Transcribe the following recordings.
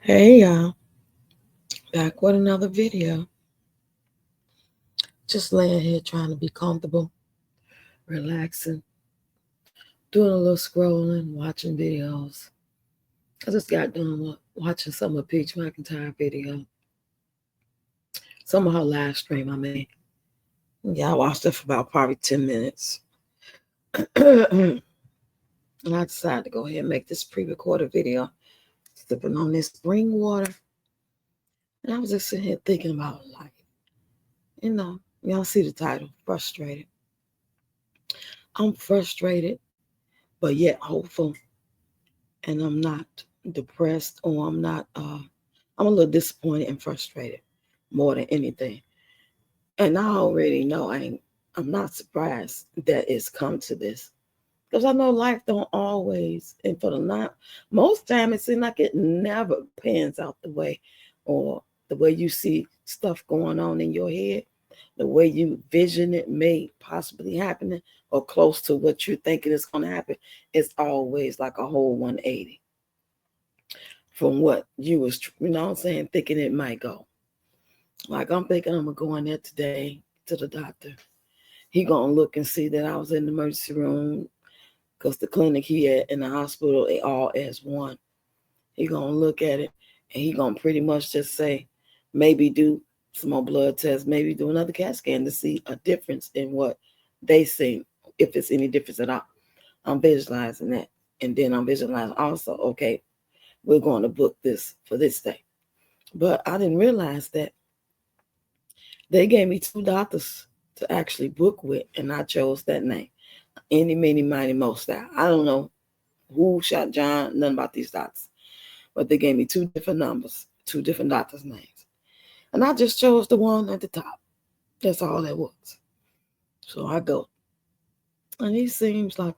Hey y'all, back with another video. Just laying here trying to be comfortable, relaxing, doing a little scrolling, watching videos. I just got done watching some of Peach McIntyre video, some of her live stream. I mean, yeah, I watched it for about probably 10 minutes. And I decided to go ahead and make this pre-recorded video, sipping on this spring water. And I was just sitting here thinking about life. Y'all see the title, Frustrated. I'm frustrated, but yet hopeful, and I'm not depressed or I'm a little disappointed and frustrated more than anything. And I already know I'm not surprised that it's come to this. Because I know life don't always, and for the not most time it seems like it never pans out the way, or the way you see stuff going on in your head, the way you vision it may possibly happening, or close to what you're thinking is going to happen. It's always like a whole 180 from what you was, what I'm saying, thinking it might go. Like I'm thinking I'm gonna go in there today to the doctor. He gonna look and see that I was in the emergency room because the clinic he at in the hospital they all as one. He gonna look at it and he gonna pretty much just say, maybe do some more blood tests, maybe do another CAT scan to see a difference in what they see, if it's any difference at all. I'm visualizing that. And then I'm visualizing also, okay, we're going to book this for this day. But I didn't realize that they gave me two doctors to actually book with, and I chose that name. Any, many, mighty, most. I don't know who shot John, nothing about these doctors. But they gave me two different numbers, two different doctors' names. And I just chose the one at the top. That's all that was. So I go. And he seems like,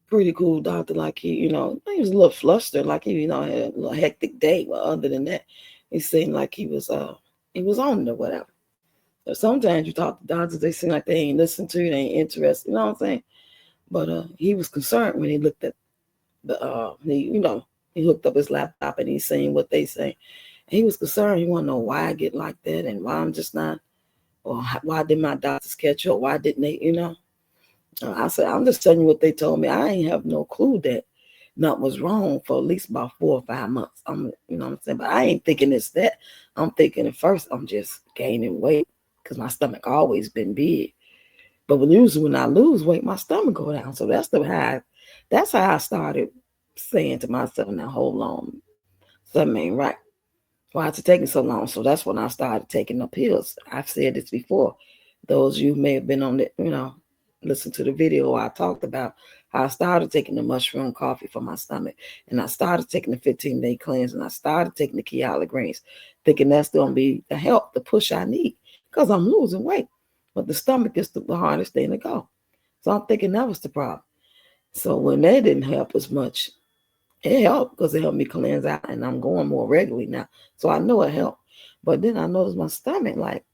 pretty cool doctor. Like he was a little flustered, like he had a little hectic day. But other than that, he seemed like he was on it or whatever. But sometimes you talk to doctors, they seem like they ain't listening to you, they ain't interested. You know what I'm saying? But he was concerned when he looked at he hooked up his laptop and he's saying what they say. And he was concerned. He want to know why I get like that and why I'm just not, or why did my doctors catch up? Why didn't they? I said, I'm just telling you what they told me. I ain't have no clue that nothing was wrong for at least about 4 or 5 months. You know what I'm saying? But I ain't thinking it's that. I'm thinking at first I'm just gaining weight because my stomach always been big. But usually when I lose weight, my stomach go down. So that's how I started saying to myself, now hold on, something ain't right. Why is it taking so long? So that's when I started taking the pills. I've said this before. Those of you may have been on the, listen to the video I talked about how I started taking the mushroom coffee for my stomach. And I started taking the 15-day cleanse, and I started taking the Kiala greens, thinking that's going to be the help, the push I need, because I'm losing weight. But the stomach is the hardest thing to go. So I'm thinking that was the problem. So when that didn't help as much, it helped because it helped me cleanse out, and I'm going more regularly now. So I know it helped. But then I noticed my stomach, like,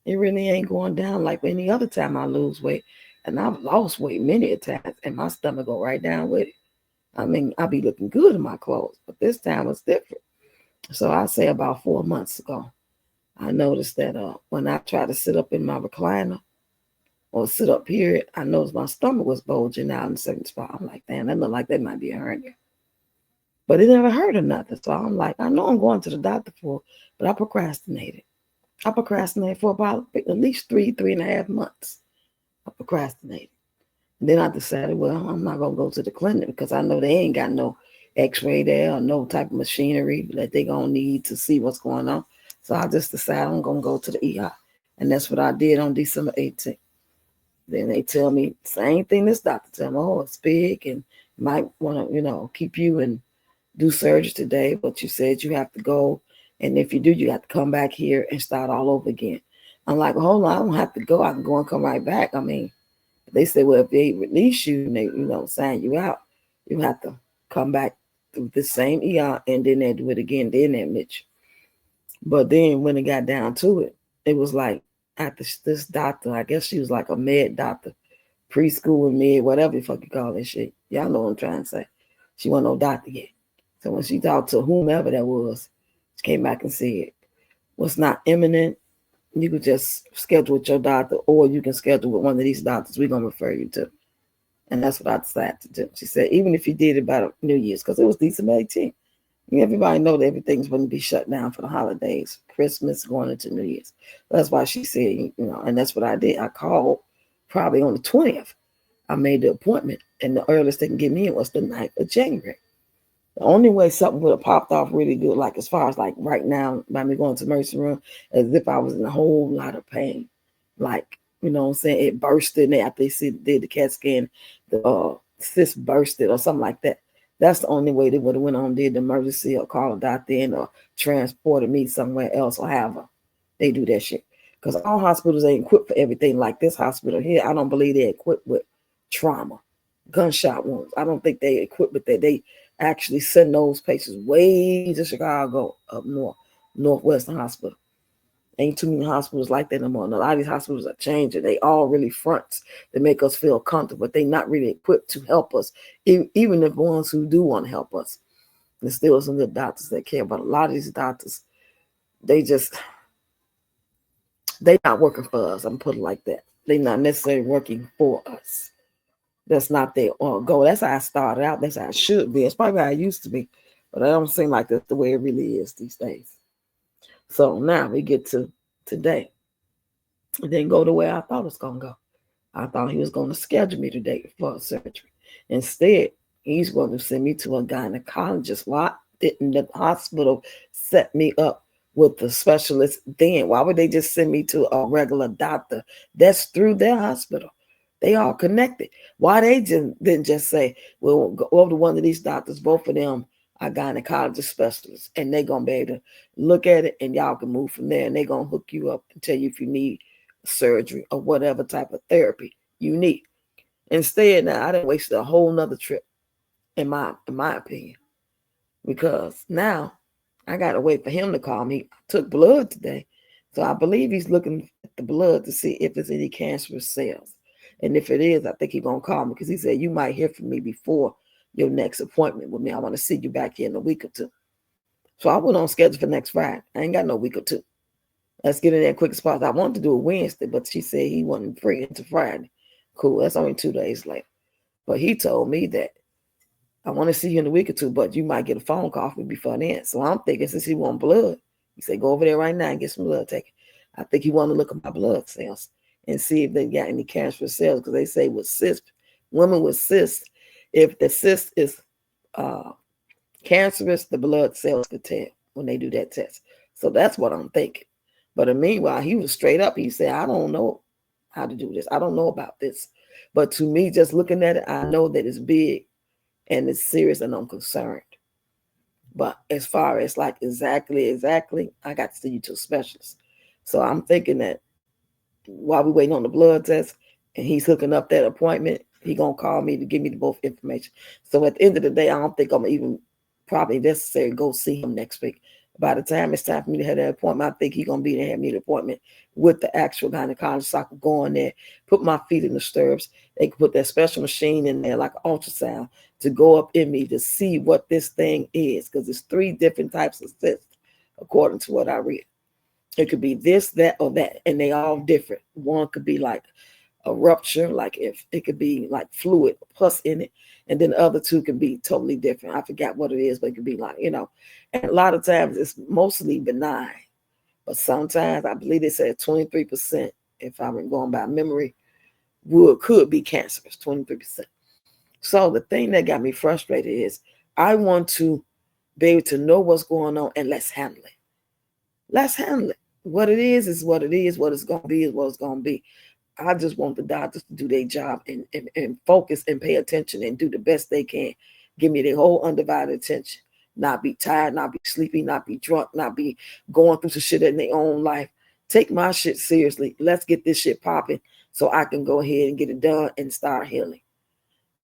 it really ain't going down like any other time I lose weight. And I've lost weight many a times, and my stomach go right down with it. I mean, I be looking good in my clothes, but this time was different. So I say about 4 months ago, I noticed that when I try to sit up in my recliner or sit up here, I noticed my stomach was bulging out in a certain spot. I'm like, damn, that look like that might be a hernia. But it never hurt or nothing. So I'm like, I know I'm going to the doctor for, but I procrastinated. I procrastinated for about at least 3.5 months. I procrastinated. And then I decided, well, I'm not gonna go to the clinic because I know they ain't got no X-ray there or no type of machinery that they gonna need to see what's going on. So I just decided I'm gonna go to the ER, and that's what I did on December 18th. Then they tell me same thing. This doctor tell me, oh, it's big and might want to, keep you and do surgery today, but you said you have to go, and if you do, you have to come back here and start all over again. I'm like, hold on, I don't have to go. I can go and come right back. I mean, they say, well, if they release you and they, sign you out, you have to come back through the same ER, and then they do it again, then they admit you. But then when it got down to it, it was like after this doctor, I guess she was like a med doctor, preschool and med, whatever the fuck you call that shit. Y'all know what I'm trying to say. She wasn't no doctor yet. So when she talked to whomever that was, she came back and said, what's not imminent, you could just schedule with your doctor, or you can schedule with one of these doctors we're going to refer you to. And that's what I decided to do. She said, even if you did it by New Year's, because it was December 18th. Everybody know that everything's going to be shut down for the holidays, Christmas, going into New Year's. That's why she said, and that's what I did. I called probably on the 20th. I made the appointment, and the earliest they can get me in was the 9th of January. The only way something would have popped off really good, like as far as like right now, by me going to the emergency room, as if I was in a whole lot of pain. Like, you know what I'm saying? It bursted after they did the CAT scan, the cyst bursted or something like that. That's the only way they would have went on, did the emergency or called a doctor in or transported me somewhere else or however they do that shit. Because all hospitals ain't equipped for everything like this hospital here. I don't believe they're equipped with trauma, gunshot wounds. I don't think they equipped with that. They actually send those patients way to Chicago, up north, Northwestern Hospital. Ain't too many hospitals like that no more. And a lot of these hospitals are changing. They all really fronts to make us feel comfortable, but they not really equipped to help us. Even the ones who do want to help us. There's still some good doctors that care, but a lot of these doctors, they not working for us. I'm putting it like that. They not necessarily working for us. That's not their goal. That's how I started out. That's how it should be. It's probably how I used to be, but I don't seem like that's the way it really is these days. So now we get to today. It didn't go the way I thought it was going to go. I thought he was going to schedule me today for surgery. Instead, he's going to send me to a gynecologist. Why didn't the hospital set me up with the specialist then? Why would they just send me to a regular doctor? That's through their hospital. They all connected. Why they didn't just say, well, go over to one of these doctors, both of them are gynecologist specialists, and they're going to be able to look at it, and y'all can move from there, and they're going to hook you up and tell you if you need surgery or whatever type of therapy you need. Instead, now I done wasted a whole nother trip, in my opinion, because now I got to wait for him to call me. I took blood today, so I believe he's looking at the blood to see if there's any cancerous cells. And if it is, I think he's going to call me because he said, you might hear from me before your next appointment with me. I want to see you back here in a week or two. So I went on schedule for next Friday. I ain't got no week or two. Let's get in there quick spot. I wanted to do it Wednesday, but she said he wasn't free until Friday. Cool. That's only 2 days later. But he told me that I want to see you in a week or two, but you might get a phone call from me before then. So I'm thinking since he want blood, he said, go over there right now and get some blood taken. I think he wanted to look at my blood cells and see if they got any cancerous cells, because they say with cysts, women with cysts, if the cyst is cancerous, the blood cells could tell when they do that test. So that's what I'm thinking. But meanwhile, he was straight up. He said, I don't know how to do this. I don't know about this. But to me, just looking at it, I know that it's big and it's serious and I'm concerned. But as far as like exactly, I got to see you to a specialist. So I'm thinking that while we're waiting on the blood test and he's hooking up that appointment, he going to call me to give me the both information. So at the end of the day, I don't think I'm even probably necessary to go see him next week. By the time it's time for me to have that appointment, I think he's going to be there and have me the appointment with the actual gynecologist. So I can go in there, put my feet in the stirrups. They can put that special machine in there like an ultrasound to go up in me to see what this thing is, because it's 3 different types of cysts, according to what I read. It could be this, that, or that, and they all different. One could be like a rupture, like if it could be like fluid, pus in it, and then the other 2 can be totally different. I forgot what it is, but it could be like, and a lot of times it's mostly benign, but sometimes I believe they said 23%, if I'm going by memory, could be cancerous, 23%. So the thing that got me frustrated is I want to be able to know what's going on and let's handle it. Let's handle it. What it is what it is. What it's going to be is what it's going to be. I just want the doctors to do their job and focus and pay attention and do the best they can. Give me their whole undivided attention. Not be tired, not be sleepy, not be drunk, not be going through some shit in their own life. Take my shit seriously. Let's get this shit popping so I can go ahead and get it done and start healing.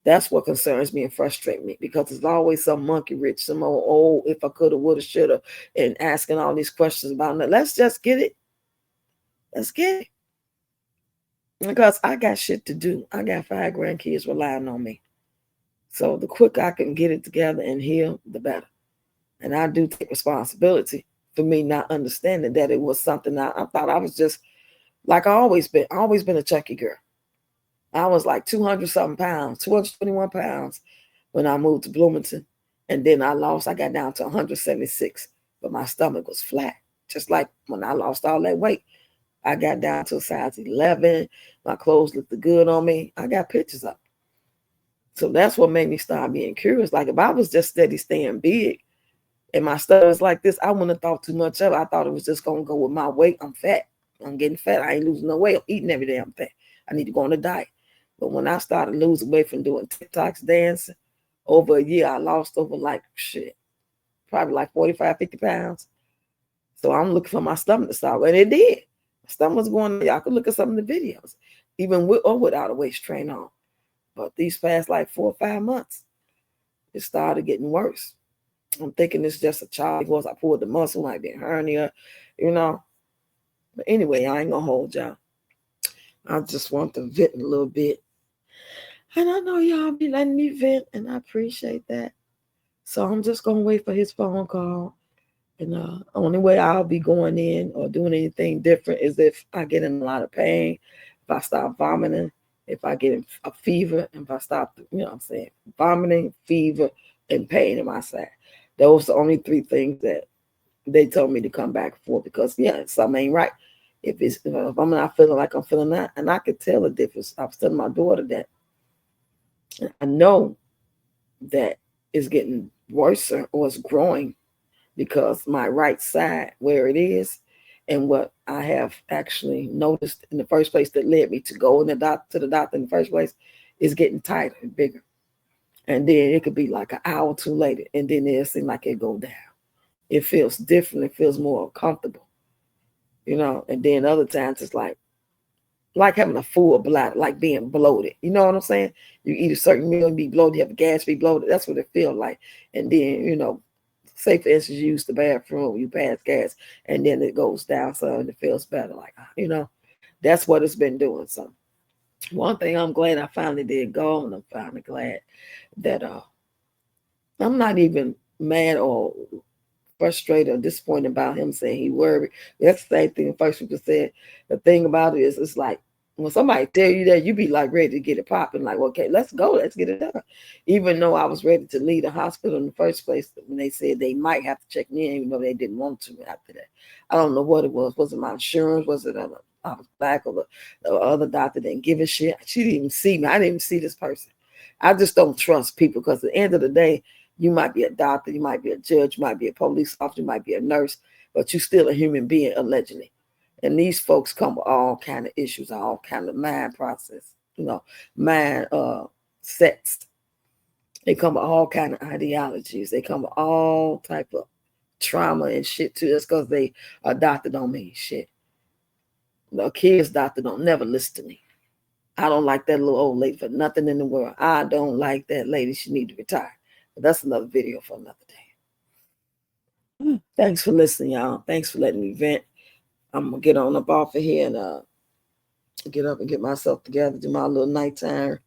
That's what concerns me and frustrates me, because there's always some monkey rich, some old if I coulda, woulda, shoulda, and asking all these questions about it. Let's just get it. Let's get it. Because I got shit to do. I got 5 grandkids relying on me. So the quicker I can get it together and heal, the better. And I do take responsibility for me not understanding that it was something I thought I was just like I always been a chunky girl. I was like 200 something pounds, 221 pounds when I moved to Bloomington. And then I got down to 176, but my stomach was flat. Just like when I lost all that weight, I got down to a size 11. My clothes looked good on me. I got pictures up. So that's what made me start being curious. Like if I was just steady staying big and my stomach was like this, I wouldn't have thought too much of it. I thought it was just going to go with my weight. I'm fat. I'm getting fat. I ain't losing no weight. I'm eating every day. I'm fat. I need to go on a diet. But when I started losing weight from doing TikToks, dancing, over a year, I lost over probably like 45, 50 pounds. So I'm looking for my stomach to start. And it did. My stomach was going, y'all could look at some of the videos, even with or without a waist train on. But these past like 4 or 5 months, it started getting worse. I'm thinking it's just a child because I pulled the muscle, might be a hernia, But anyway, I ain't gonna hold y'all. I just want to vent a little bit. And I know y'all be letting me vent, and I appreciate that. So I'm just gonna wait for his phone call. And the only way I'll be going in or doing anything different is if I get in a lot of pain, if I start vomiting, if I get a fever, and if I stop, vomiting, fever, and pain in my side. Those are the only 3 things that they told me to come back for because, something ain't right. If I'm not feeling like I'm feeling that, and I could tell the difference. I was telling my daughter that I know that it's getting worse or it's growing because my right side where it is and what I have actually noticed in the first place that led me to go to the doctor in the first place is getting tighter and bigger. And then it could be like an hour or two later and then it seems like it go down. It feels different. It feels more comfortable, and then other times it's like having a full bladder, like being bloated. You know what I'm saying? You eat a certain meal and be bloated, you have gas, be bloated. That's what it feels like. And then, say for instance, you use the bathroom, you pass gas, and then it goes down so and it feels better. That's what it's been doing. So one thing I'm glad I finally did go, and I'm finally glad that I'm not even mad or frustrated or disappointed about him saying he worried. That's the same thing the first people said. The thing about it is it's like when somebody tell you that, you be like ready to get it popping, like, okay, let's go, let's get it done. Even though I was ready to leave the hospital in the first place when they said they might have to check me in, even though they didn't want to after that. I don't know what it was. Was it my insurance? Was it I was back, or the other doctor didn't give a shit? She didn't even see me. I didn't even see this person. I just don't trust people because at the end of the day, you might be a doctor, you might be a judge, you might be a police officer, you might be a nurse, but you're still a human being, allegedly. And these folks come with all kind of issues, all kind of mind process, mind sets. They come with all kind of ideologies. They come with all type of trauma and shit too. That's because they are doctor don't mean shit. The kids doctor don't never listen to me. I don't like that little old lady for nothing in the world. I don't like that lady. She need to retire. But that's another video for another day. Thanks for listening, y'all. Thanks for letting me vent. I'm going to get on up off of here and get up and get myself together, do my little nighttime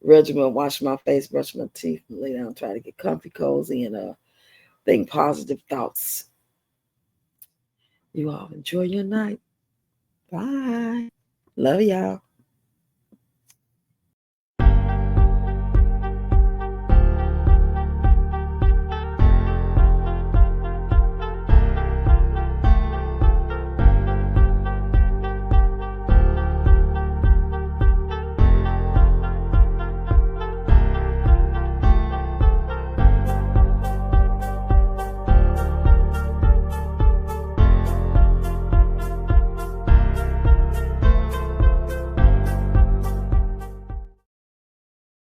regimen, wash my face, brush my teeth, and lay down, try to get comfy, cozy, and think positive thoughts. You all enjoy your night. Bye. Love y'all.